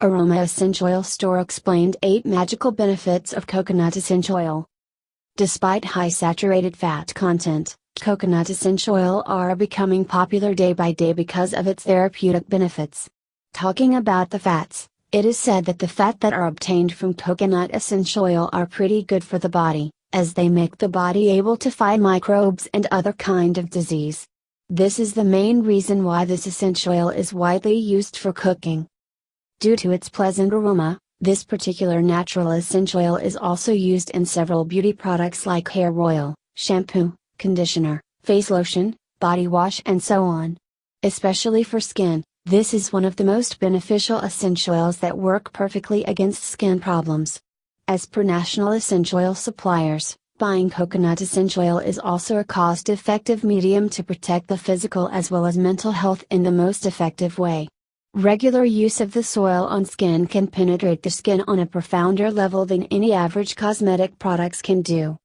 Aroma Essential Oil Store explained 8 magical benefits of coconut essential oil. Despite high saturated fat content, coconut essential oil are becoming popular day by day because of its therapeutic benefits. Talking about the fats, it is said that the fat that are obtained from coconut essential oil are pretty good for the body, as they make the body able to fight microbes and other kind of disease. This is the main reason why this essential oil is widely used for cooking. Due to its pleasant aroma, this particular natural essential oil is also used in several beauty products like hair oil, shampoo, conditioner, face lotion, body wash and so on. Especially for skin, this is one of the most beneficial essential oils that work perfectly against skin problems. As per national essential oil suppliers, buying coconut essential oil is also a cost-effective medium to protect the physical as well as mental health in the most effective way. Regular use of this oil on skin can penetrate the skin on a profounder level than any average cosmetic products can do.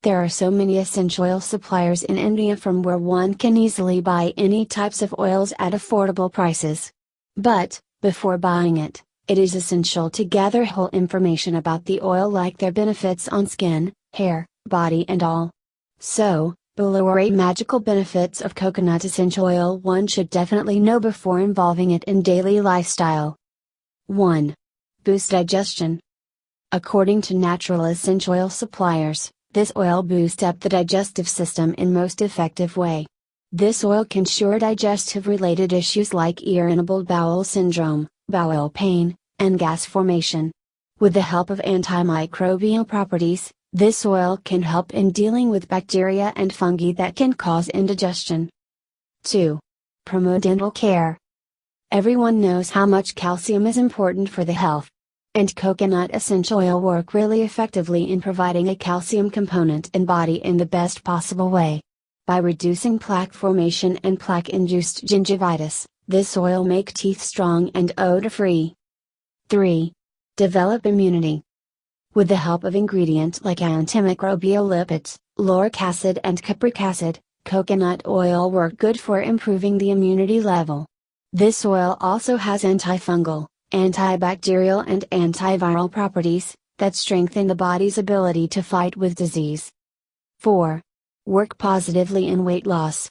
There are so many essential oil suppliers in India from where one can easily buy any types of oils at affordable prices. But, before buying it, it is essential to gather whole information about the oil like their benefits on skin, hair, body and all. So, below are 8 magical benefits of coconut essential oil one should definitely know before involving it in daily lifestyle. 1. Boost digestion. According to natural essential oil suppliers, this oil boosts up the digestive system in most effective way. This oil can cure digestive related issues like irritable bowel syndrome, bowel pain, and gas formation. With the help of antimicrobial properties, this oil can help in dealing with bacteria and fungi that can cause indigestion. 2. Promote dental care. Everyone knows how much calcium is important for the health. And coconut essential oil work really effectively in providing a calcium component in body in the best possible way. By reducing plaque formation and plaque-induced gingivitis, this oil make teeth strong and odor-free. 3. Develop immunity. With the help of ingredients like antimicrobial lipids, lauric acid and capric acid, coconut oil work good for improving the immunity level. This oil also has antifungal, antibacterial and antiviral properties, that strengthen the body's ability to fight with disease. 4. Work positively in weight loss.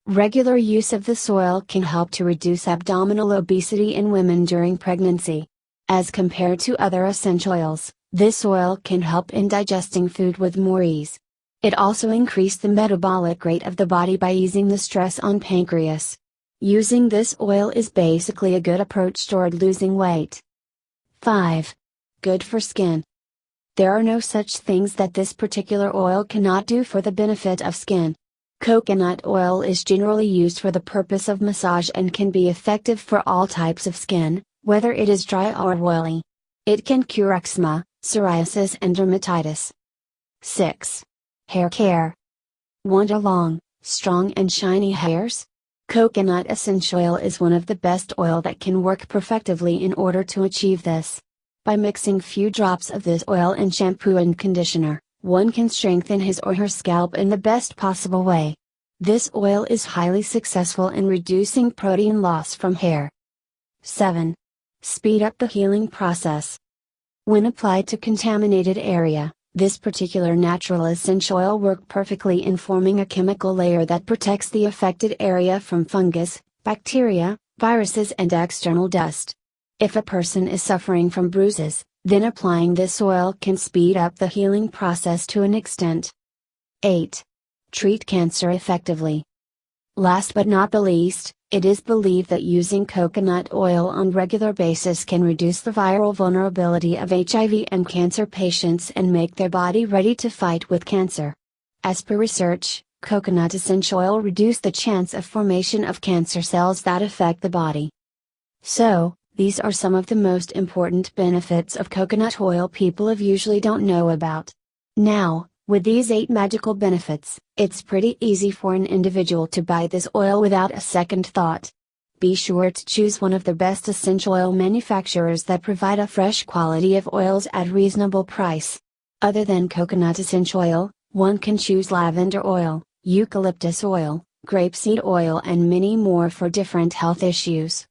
Regular use of this oil can help to reduce abdominal obesity in women during pregnancy. As compared to other essential oils, this oil can help in digesting food with more ease. It also increases the metabolic rate of the body by easing the stress on pancreas. Using this oil is basically a good approach toward losing weight. 5. Good for skin. There are no such things that this particular oil cannot do for the benefit of skin. Coconut oil is generally used for the purpose of massage and can be effective for all types of skin, whether it is dry or oily. It can cure eczema, psoriasis and dermatitis. 6. Hair care. Want a long, strong and shiny hairs? Coconut essential oil is one of the best oil that can work perfectively in order to achieve this. By mixing few drops of this oil in shampoo and conditioner, one can strengthen his or her scalp in the best possible way. This oil is highly successful in reducing protein loss from hair. 7. Speed up the healing process. When applied to contaminated area, this particular natural essential oil works perfectly in forming a chemical layer that protects the affected area from fungus, bacteria, viruses and external dust. If a person is suffering from bruises, then applying this oil can speed up the healing process to an extent. 8. Treat cancer effectively. Last but not the least, it is believed that using coconut oil on regular basis can reduce the viral vulnerability of HIV and cancer patients and make their body ready to fight with cancer. As per research, coconut essential oil reduce the chance of formation of cancer cells that affect the body. So, these are some of the most important benefits of coconut oil people usually don't know about. Now, with these 8 magical benefits, it's pretty easy for an individual to buy this oil without a second thought. Be sure to choose one of the best essential oil manufacturers that provide a fresh quality of oils at reasonable price. Other than coconut essential oil, one can choose lavender oil, eucalyptus oil, grapeseed oil and many more for different health issues.